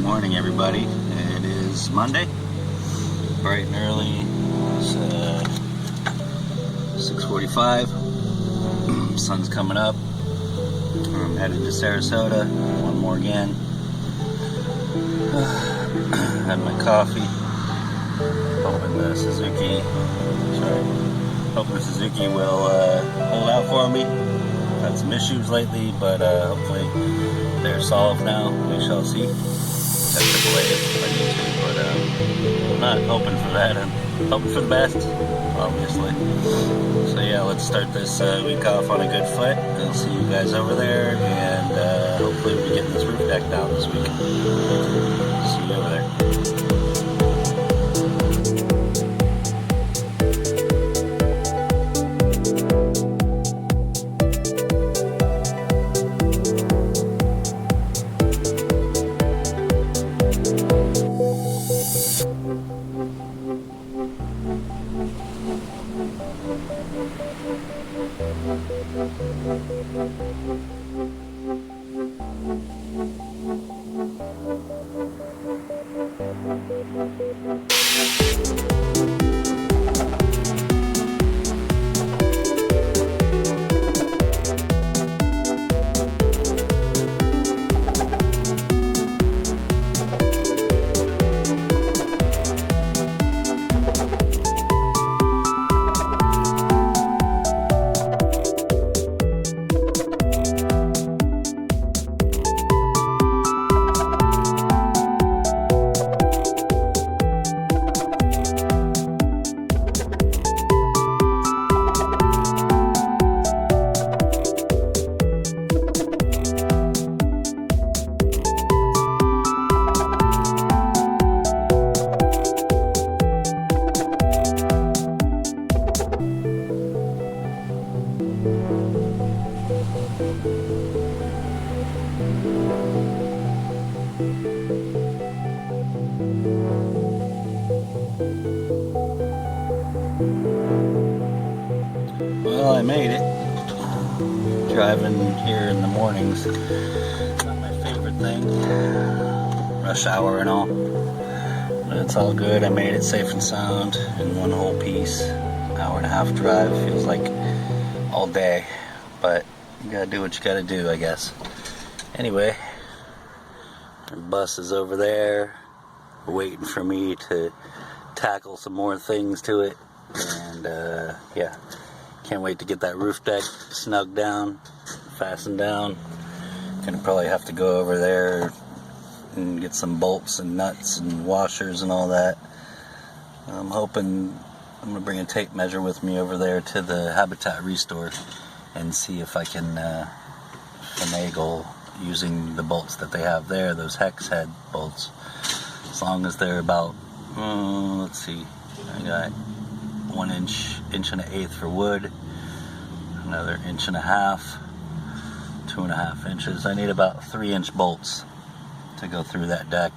Morning, everybody. It is Monday, bright and early. It's 6:45. Sun's coming up. I'm headed to Sarasota. One more again. Had my coffee. Hoping the Suzuki will hold out for me. Had some issues lately, but hopefully they're solved now. We shall see. Got AAA if I need to, but I'm not hoping for that. I'm hoping for the best, obviously. So yeah, let's start this week off on a good foot. I'll see you guys over there, and hopefully we'll be getting this roof deck down this week. See you over there. Well, I made it. Driving here in the mornings, not my favorite thing. Rush hour and all. But it's all good. I made it safe and sound in one whole piece. Hour and a half drive. Feels like all day. But you gotta do what you gotta do, I guess. Anyway, our bus is over there, waiting for me to tackle some more things to it. And yeah, can't wait to get that roof deck snugged down, fastened down. Gonna probably have to go over there and get some bolts and nuts and washers and all that. I'm hoping I'm gonna bring a tape measure with me over there to the Habitat Restore and see if I can finagle using the bolts that they have there, those hex head bolts. As long as they're about, let's see, I got 1 inch, 1.1 inch for wood, another 1.5 inches, 2.5 inches. I need about 3-inch bolts to go through that deck.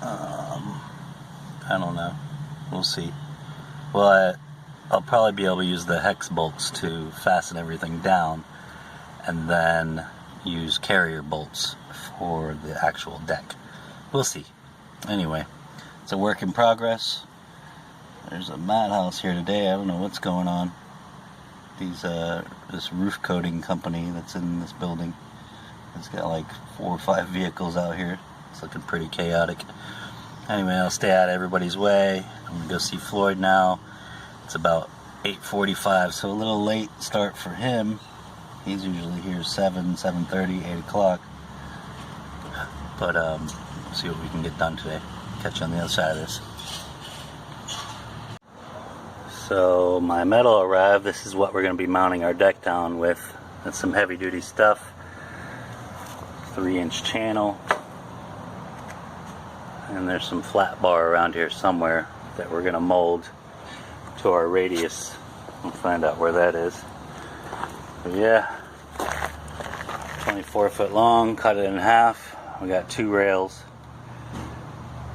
I don't know. We'll see. Well, I'll probably be able to use the hex bolts to fasten everything down, and then use carrier bolts for the actual deck. We'll see. Anyway, it's a work in progress. There's a madhouse here today. I don't know what's going on. This roof coating company that's in this building, it's got like 4 or 5 vehicles out here. It's looking pretty chaotic. Anyway, I'll stay out of everybody's way. I'm gonna go see Floyd now. It's about 8:45, so a little late start for him. He's usually here 7:30, 8 o'clock. But we'll see what we can get done today. Catch you on the other side of this. So my metal arrived. This is what we're going to be mounting our deck down with. That's some heavy duty stuff. 3-inch channel. And there's some flat bar around here somewhere that we're going to mold to our radius. We'll find out where that is. But yeah, 24 foot long, cut it in half. We got 2 rails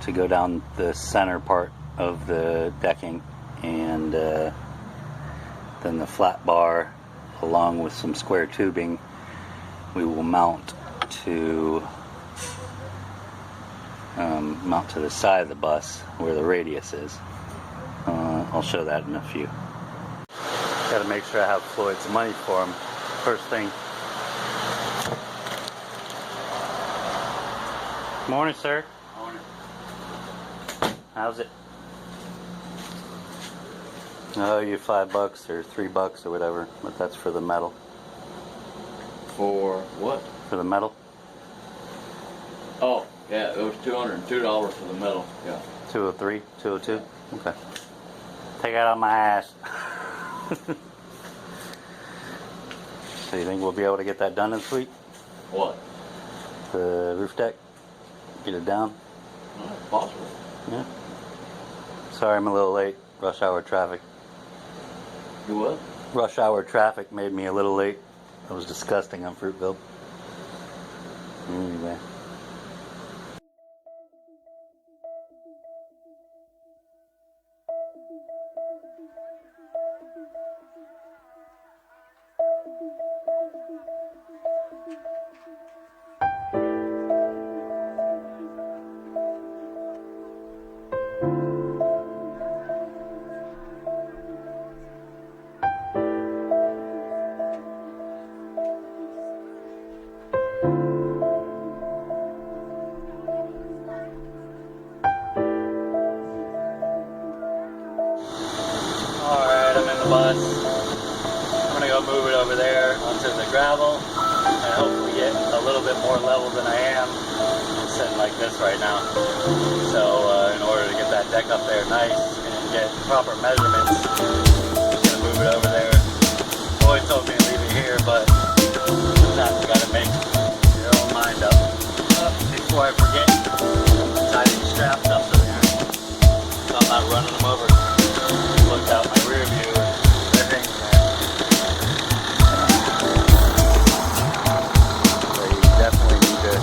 to go down the center part of the decking, and then the flat bar along with some square tubing we will mount to mount to the side of the bus where the radius is. I'll show that in a few. Got to make sure I have Floyd's money for him first thing. Morning, sir. Morning. How's it? Oh, you $5 or $3 or whatever, but that's for the metal. For what? For the metal. Oh, yeah, it was $202 for the metal. Yeah. 203, 202. Okay. Take it out of my ass. So you think we'll be able to get that done this week? What? The roof deck? Get it down? Well, possible. Yeah. Sorry I'm a little late. Rush hour traffic. You what? Rush hour traffic made me a little late. It was disgusting on Fruitville. Anyway. Alright, I'm in the bus. I'm gonna go move it over there onto the gravel and hopefully get a little bit more level than I am. I'm sitting like this right now. So in order to get that deck up there nice and get proper measurements, I'm just gonna move it over there. Boy told me to leave it here, but sometimes you gotta make your own mind up. Before I forget, tie these straps up so I'm not running them over. Looked out my rear view and everything. So you definitely need to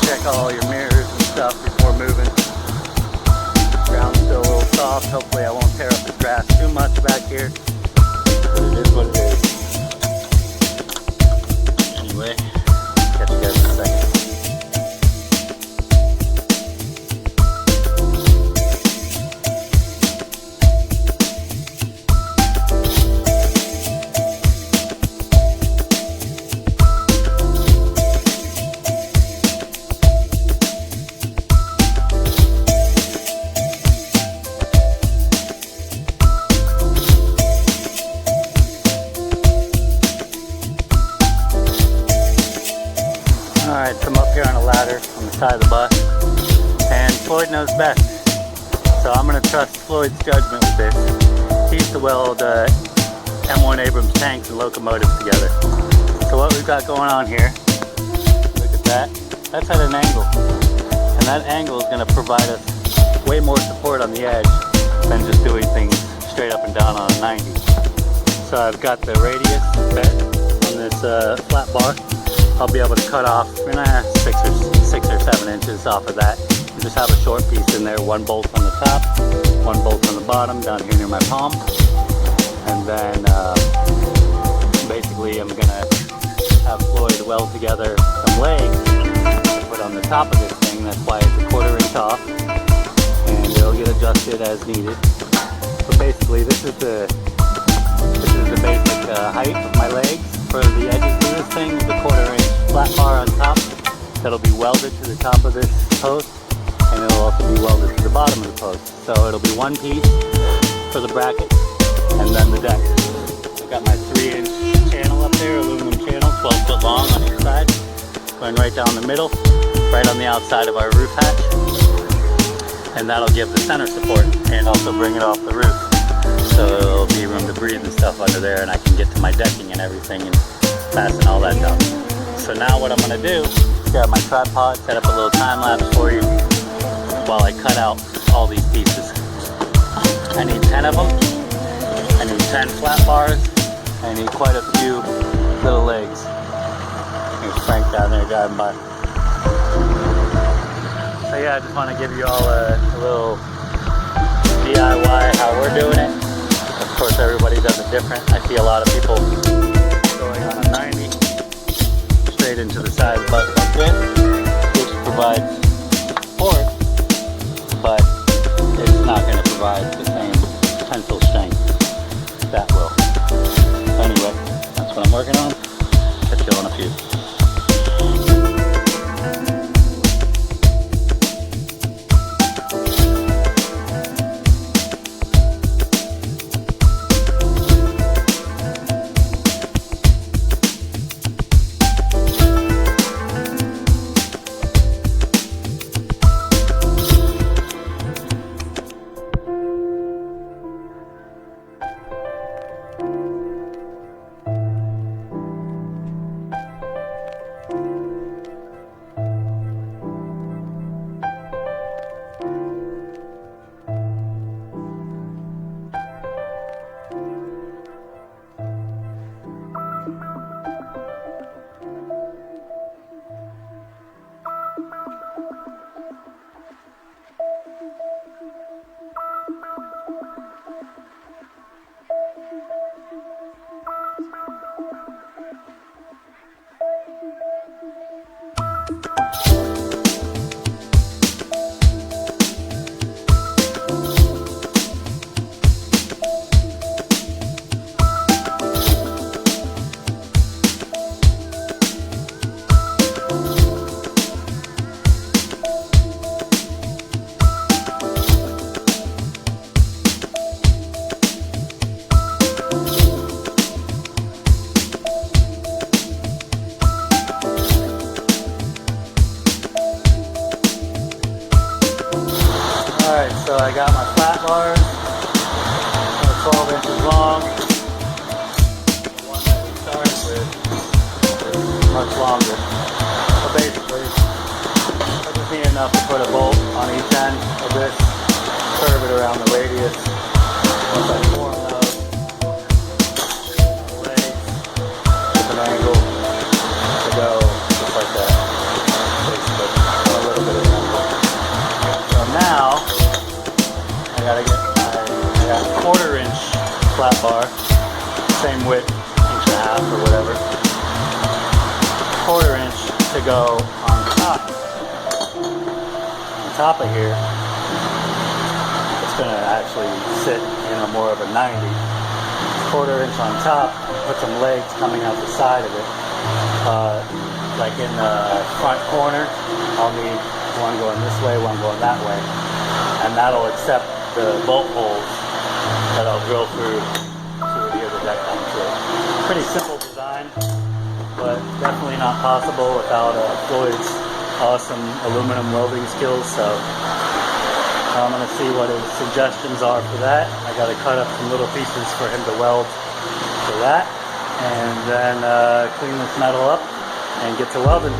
check all your mirrors and stuff before moving. Ground's still a little soft. Hopefully I won't tear up the grass too much back here. But it is what it is. Anyway, catch you guys in a second. Alright, so I'm up here on a ladder on the side of the bus, and Floyd knows best. So I'm going to trust Floyd's judgment with this. He used to weld M1 Abrams tanks and locomotives together. So what we've got going on here, look at that, that's at an angle. And that angle is going to provide us way more support on the edge than just doing things straight up and down on a 90. So I've got the radius bent on this flat bar. I'll be able to cut off 6 or 7 inches off of that. And just have a short piece in there, 1 bolt on the top, 1 bolt on the bottom down here near my palm. And then basically I'm gonna have Floyd weld together some legs to put on the top of this thing. That's why it's a 1/4 inch off, and it'll get adjusted as needed. But basically this is the basic height of my legs for the edges of this thing, with a 1/4 inch flat bar on top that'll be welded to the top of this post, and it'll also be welded to the bottom of the post. So it'll be 1 piece for the bracket and then the deck. I've got my 3-inch channel up there, aluminum channel, 12 foot long on each side, going right down the middle, right on the outside of our roof hatch, and that'll give the center support and also bring it off the roof. So it'll be room to breathe and stuff under there, and I can get to my decking and everything and fasten all that down. So now what I'm going to do is grab my tripod, set up a little time lapse for you while I cut out all these pieces. I need 10 of them. I need 10 flat bars. I need quite a few little legs. There's Frank down there driving by. So yeah, I just want to give you all a little DIY how we're doing it. Of course everybody does it different. I see a lot of people going on a 90 straight into the side of the bus like this, which provides support, but it's not going to provide the same tensile strength that will. So anyway, that's what I'm working on. Catch you all in a few. Alright, so I got my flat bars, 12 inches long. The one that we started with is much longer. So basically, I just need enough to put a bolt on each end of this, curve it around the radius. Once I form those legs with an angle to go just like that. Basically, a little bit of an angle. So now, I got a 1/4 inch flat bar, same width, inch and a half or whatever. 1/4 inch to go on top. On top of here, it's going to actually sit in a more of a 90. 1/4 inch on top, put some legs coming out the side of it. Like in the front corner, I'll need one going this way, one going that way. And that'll accept the bolt holes that I'll drill through to adhere the deck onto it. Pretty simple design, but definitely not possible without Floyd's awesome aluminum welding skills. So I'm going to see what his suggestions are for that. I got to cut up some little pieces for him to weld for that, and then clean this metal up and get to welding.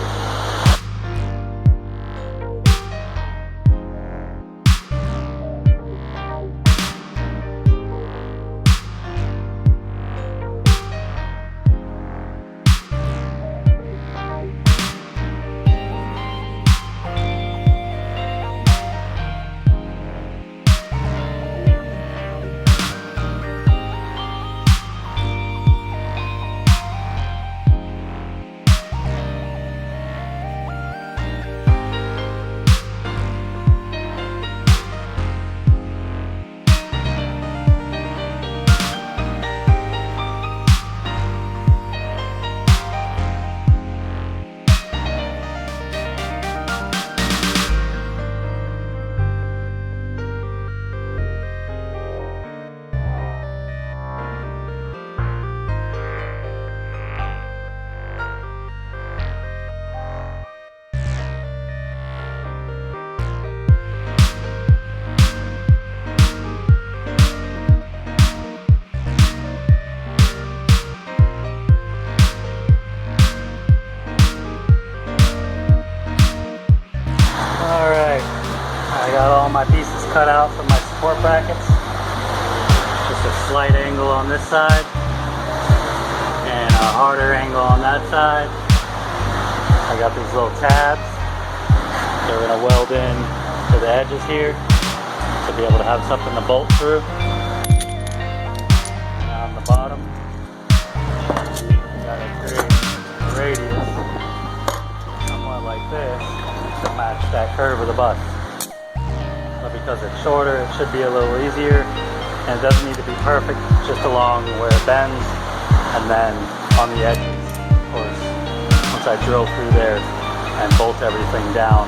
My pieces cut out from my support brackets. Just a slight angle on this side and a harder angle on that side. I got these little tabs. They're going to weld in to the edges here to be able to have something to bolt through. And on the bottom, got to create a radius somewhat like this to match curve of the bus. But because it's shorter, it should be a little easier. And it doesn't need to be perfect, just along where it bends. And then on the edges, of course, once I drill through there and bolt everything down,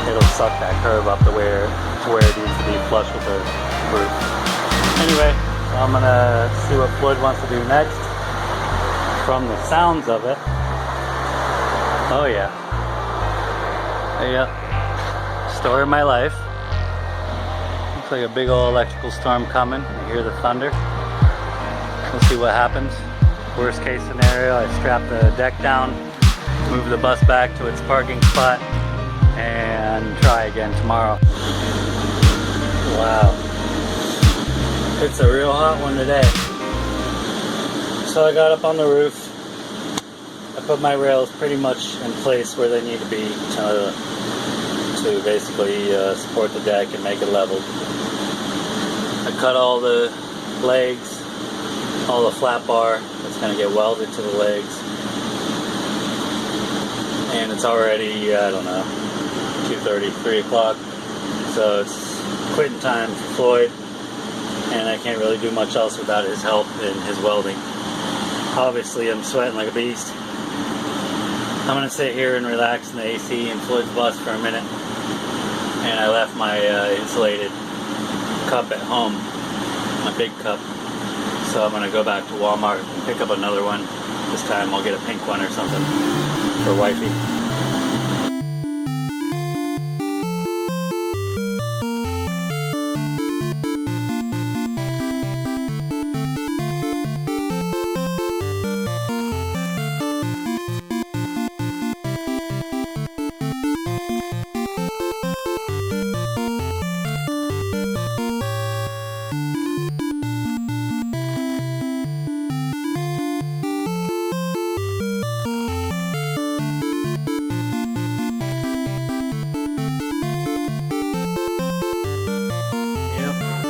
it'll suck that curve up to where it needs to be flush with the roof. Anyway, I'm gonna see what Floyd wants to do next. From the sounds of it, oh yeah, story of my life. Looks like a big old electrical storm coming. I hear the thunder. We'll see what happens. Worst case scenario, I strap the deck down, move the bus back to its parking spot, and try again tomorrow. Wow. It's a real hot one today. So I got up on the roof. I put my rails pretty much in place where they need to be to basically support the deck and make it level. I cut all the legs, all the flat bar that's going to get welded to the legs. And it's already, I don't know, 2:30, 3 o'clock. So it's quitting time for Floyd. And I can't really do much else without his help in his welding. Obviously, I'm sweating like a beast. I'm going to sit here and relax in the AC in Floyd's bus for a minute. And I left my insulated cup at home, my big cup. So I'm going to go back to Walmart and pick up another one. This time I'll get a pink one or something for wifey.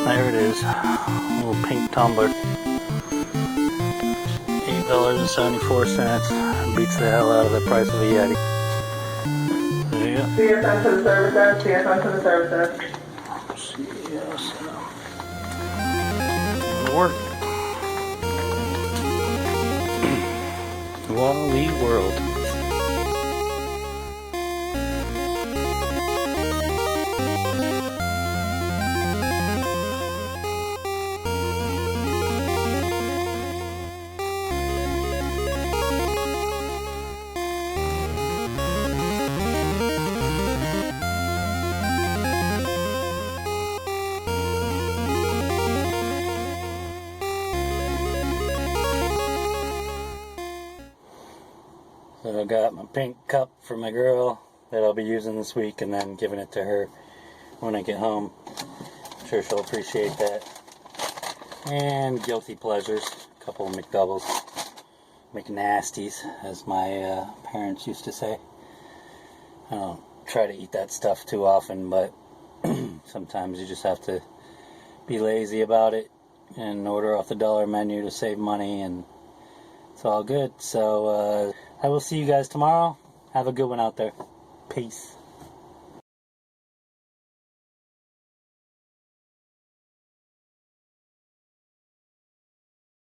There it is, a little pink tumbler. $8.74. Beats the hell out of the price of a Yeti. There you go. CS to the service desk, CS to the service desk. Yes. Work. Wally World. So I got my pink cup for my girl that I'll be using this week and then giving it to her when I get home. I'm sure she'll appreciate that. And guilty pleasures, a couple of McDoubles. McNasties, as my parents used to say. I don't try to eat that stuff too often, but sometimes you just have to be lazy about it and order off the dollar menu to save money, and it's all good. So I will see you guys tomorrow. Have a good one out there. Peace.